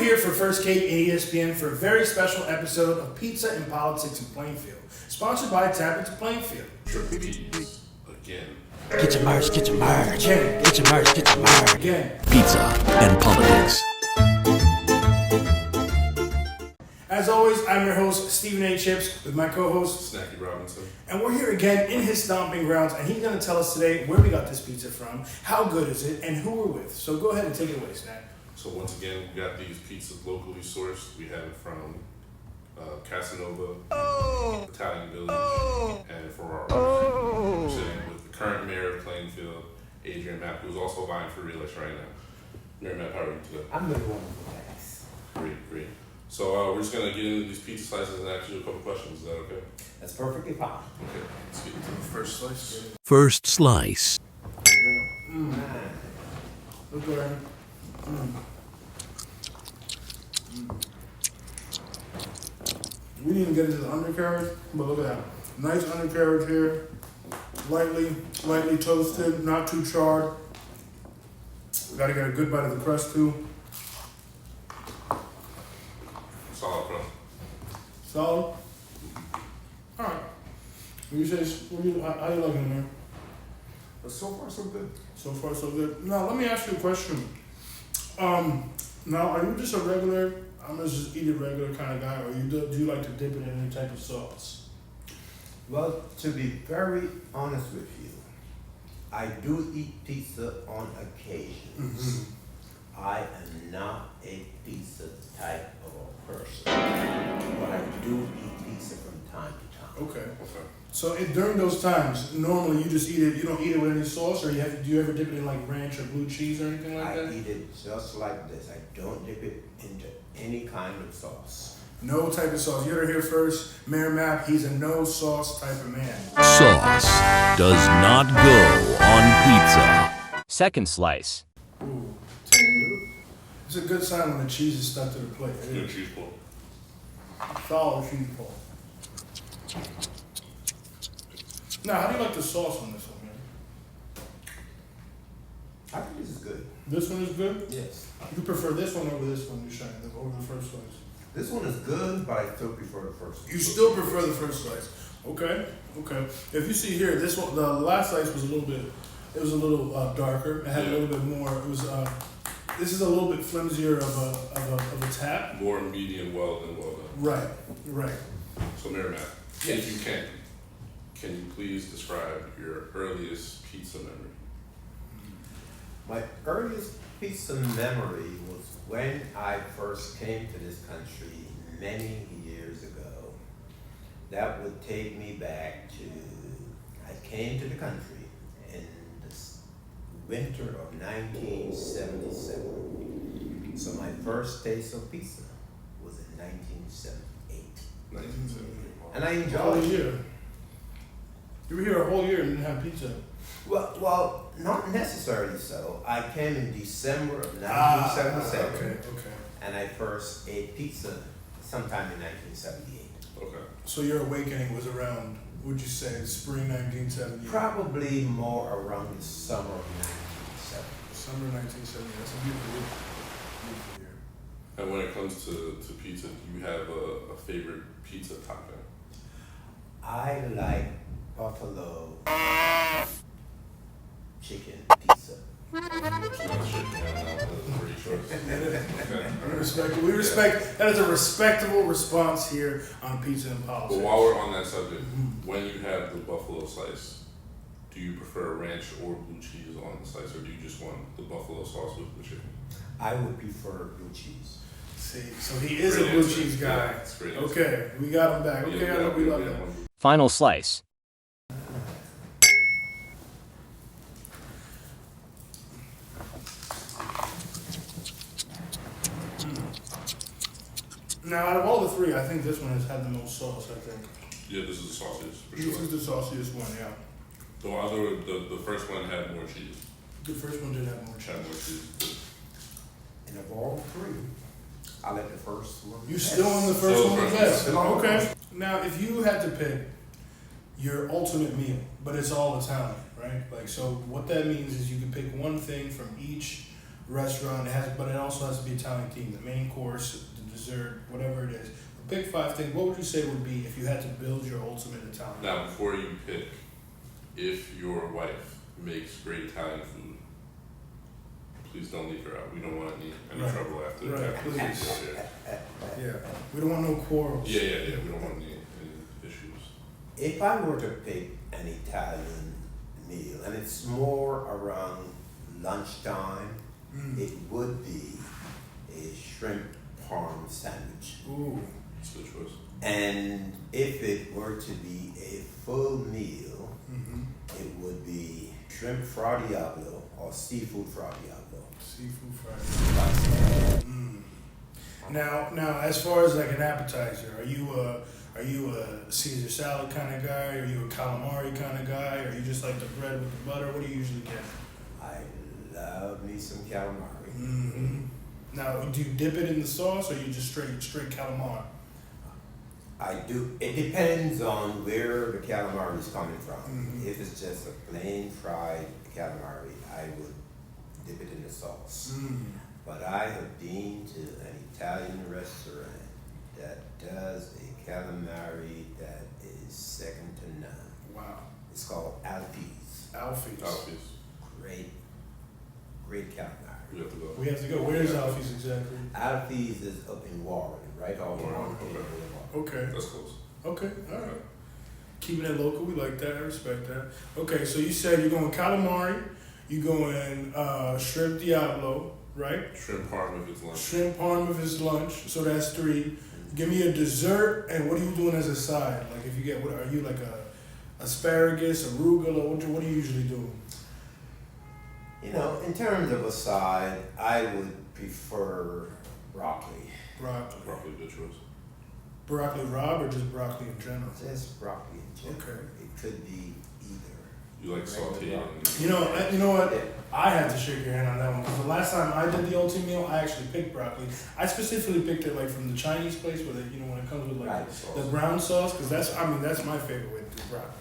here for First Cake and ESPN for a very special episode of Pizza and Politics in Plainfield, sponsored by Tap Into Plainfield. Triple P's again. Get your merch, get your merch. Again. Get your merch, get your merch. Again. Pizza and politics. As always, I'm your host, Stephen A. Chips, with my co-host, Snacky Robinson. and we're here again in his stomping grounds, and he's going to tell us today where we got this pizza from, how good is it, and who we're with. So go ahead and take it away, Snack. So once again, we got these pizzas locally sourced. We have it from Casanova, Italian Village, and Ferraro. We're sitting with the current mayor of Plainfield, Adrian Mapp, who's also vying for re-election right now. Mayor Mapp, how are you today? I'm doing wonderful, thanks. Great. So we're just going to get into these pizza slices and ask you a couple questions. Is that okay? That's perfectly fine. Okay, let's get into the first slice. First slice. Look around. We didn't even get into the undercarriage, but look at that. Nice undercarriage here. Lightly toasted, not too charred. Gotta get a good bite of the crust too. Solid crust. Solid. Alright. How you liking it, man? But so far, so good. So far, so good. Now, let me ask you a question. Now, are you just a regular, I'm gonna just eat it regular kind of guy, or do you like to dip it in any type of sauce? Well, to be very honest with you, I do eat pizza on occasions. I am not a pizza type of a person, but I do eat pizza from time to time. Okay. So during those times, normally you just eat it, you don't eat it with any sauce, or do you ever dip it in like ranch or blue cheese or anything like I that? eat it just like this. I don't dip it into any kind of sauce. No type of sauce. You heard it here first. Mayor Mapp, he's a no sauce type of man. Sauce does not go on pizza. Second slice. Ooh. It's a good sign when the cheese is stuck to the plate. It Good is. cheese ball. Solid cheese ball. Now, how do you like the sauce on this one, man? I think this is good. This one is good? Yes. You prefer this one over this one, you shine, over the first slice? This one is good, but I still prefer the first one. You still prefer the first slice? Okay. If you see here, this one, the last slice was a little darker. It had a little bit more. It was. This is a little bit flimsier of a tap. More medium well than well done. Right. So Mayor Mapp, Yes. if you can you please describe your earliest pizza memory? My earliest pizza memory was when I first came to this country many years ago. That would take me back to, I came to the country in the winter of 1977. So my first taste of pizza was in 1978. 1978. And I A whole enjoyed it. year. You were here a whole year and didn't have pizza. Well, not necessarily so. I came in December of 1977. Okay. And I first ate pizza sometime in 1978. Okay. So your awakening was around, would you say, spring 1970? Probably more around the summer of 1970. Summer 1970. That's a beautiful year. And when it comes to pizza, do you have a favorite pizza topping? I like buffalo chicken pizza. We respect. That is a respectable response here on Pizza and But Politics. while we're on that subject, when you have the buffalo slice, do you prefer ranch or blue cheese on the slice, or do you just want the buffalo sauce with the chicken? I would prefer blue cheese. See, so he is Great a blue answer. cheese guy. Yeah, that's a great answer. Okay, we got him back. Okay, I know we love that. Final slice. Now, out of all the three, I think this one has had the most sauce. I think Yeah, this is the sauciest for this sure. is the sauciest one. Yeah, The first one had more cheese. the first one did have more Had more cheese. cheese. And of all three, I like the first one. You still on the first Still one? first. Yes. Still on the Okay. first. Now, if you had to pick your ultimate meal, but it's all Italian, right? Like, so what that means is you can pick one thing from each restaurant. But it also has to be Italian themed. The main course, the dessert, whatever it is. The big 5 things. What would you say would be if you had to build your ultimate Italian? Now, before you pick, if your wife makes great Italian food, please don't leave her out. We don't want any Right. trouble after Right, after please. this year. Yeah, we don't want no quarrels. Yeah. We don't want any issues. If I were to pick an Italian meal, and it's more around lunchtime, it would be a shrimp parm sandwich. Ooh. It's a good choice. And if it were to be a full meal, Mm-hmm. it would be shrimp fra diavolo or seafood fra diavolo. Seafood fried. Now, as far as like an appetizer, are you a Caesar salad kind of guy? Are you a calamari kind of guy? Or are you just like the bread with the butter? What do you usually get? I love me some calamari. Mm-hmm. Now, do you dip it in the sauce, or you just straight calamari? I do. It depends on where the calamari is coming from. Mhm. If it's just a plain fried calamari, I would dip it in the sauce. But I have been to an Italian restaurant that does a calamari that is second to none. Wow. It's called Alfi's. Alfie's. Great calamari. We have to go. We have to go. Where's Alfie's exactly? Alfi's is up in Warren, right off Warren, Warren. Okay. That's close. Okay. All right. Keeping it local, we like that. I respect that. Okay, so you said you're going calamari, you're going shrimp diablo, right? Shrimp parm if it's lunch. Shrimp parm if it's lunch, so that's 3. Give me a dessert, and what are you doing as a side? Like if you get, what are you like a asparagus, arugula? What are you usually doing? You know, in terms of a side, I would prefer broccoli. Broccoli. Broccoli, good choice. Broccoli raw or just broccoli in general? Just broccoli in general. Okay. It could be either. You like sauteing? You know what? I have to shake your hand on that one because the last time I did the ultimate meal, I actually picked broccoli. I specifically picked it like from the Chinese place where they, when it comes with like Right. the brown sauce, because that's my favorite way to do broccoli.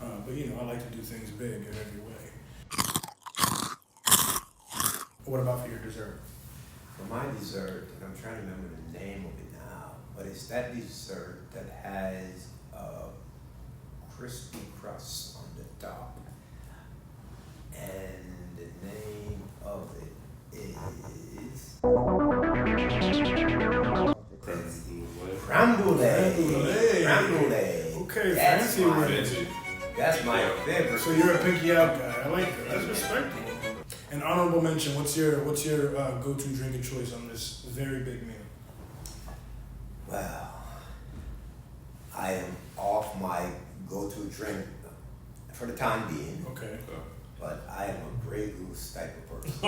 But I like to do things big in every way. What about for your dessert? For my dessert, and I'm trying to remember the name of it now, but it's that dessert that has a crispy crust on the top. And the name of it is creme brulee. Creme brulee. Okay, That's fancy. my- Fancy. That's my favorite. So you're a picky out guy. I like that. That's respectable. An honorable mention. What's your go-to drinking choice on this very big meal? Well, I am off my go-to drink for the time being, Okay. but I am a Grey Goose type of person.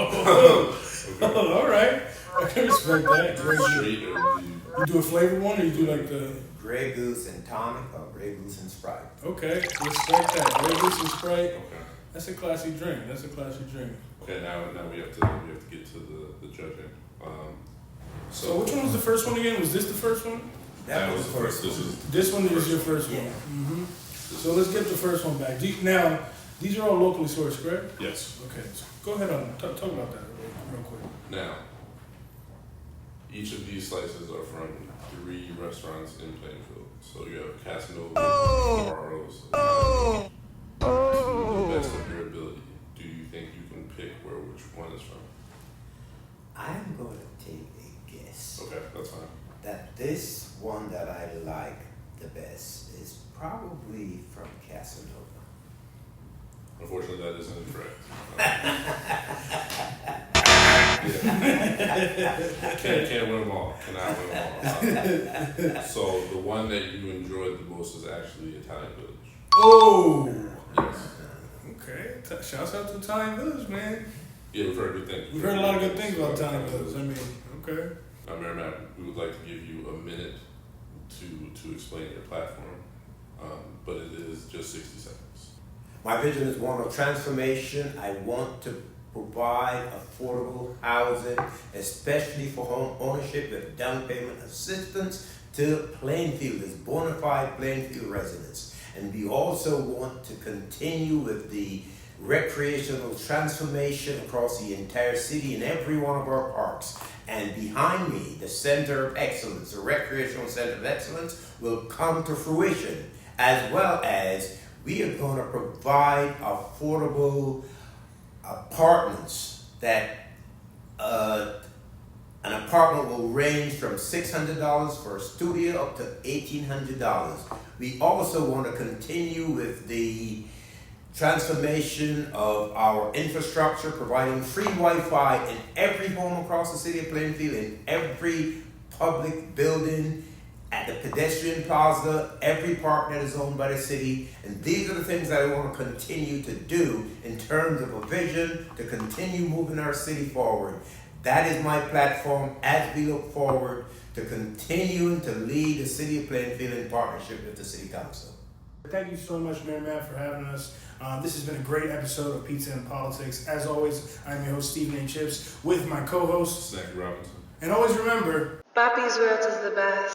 Oh, all right. I can respect that. Grey Goose. Straight or do you? You do a flavored one, or you do like the? Grey Goose and tonic or Grey Goose and Sprite. Okay, respect that. Grey Goose and Sprite. Okay. That's a classy drink. Okay. Now we have to get to the judging. So which one was the first one again? Was this the first one? That was the first. This one is your first one. Yeah. Mm-hmm. So let's get the first one back. Now, these are all locally sourced, correct? Yes. Okay. So go ahead on talk about that real quick. Now, each of these slices are from 3 restaurants in Plainfield. So you have Casanova, Ferraro's, to the best of your ability. Do you think you can pick which one is from? I'm going to take a guess Okay, that's fine. that this one that I like the best is probably from Casanova. Unfortunately, that is incorrect. Can't win them all. Cannot win them all. So the one that you enjoyed the most is actually Italian Village. Oh. Yes. Okay. Shouts out to Italian Village, man. Yeah, we've heard good things. We've heard a lot of good things about Italian Village. Okay. Mayor Mapp, we would like to give you a minute to explain your platform, but it is just 60 seconds. My vision is one of transformation. I want to provide affordable housing, especially for home ownership with down payment assistance to Plainfielders, bona fide Plainfield residents. And we also want to continue with the recreational transformation across the entire city in every one of our parks. And behind me, the Center of Excellence, the Recreational Center of Excellence, will come to fruition, as well as we are going to provide affordable apartments that an apartment will range from $600 for a studio up to $1,800. We also want to continue with the transformation of our infrastructure, providing free Wi-Fi in every home across the city of Plainfield, in every public building, at the pedestrian plaza, every park that is owned by the city. And these are the things that I want to continue to do in terms of a vision to continue moving our city forward. That is my platform as we look forward to continuing to lead the city of Plainfield in partnership with the City Council. Thank you so much, Mayor Mapp, for having us. This has been a great episode of Pizza and Politics. As always, I'm your host, Stephen A. Chips, with my co-host, Snacky Robinson. and always remember, Papi's world is the best.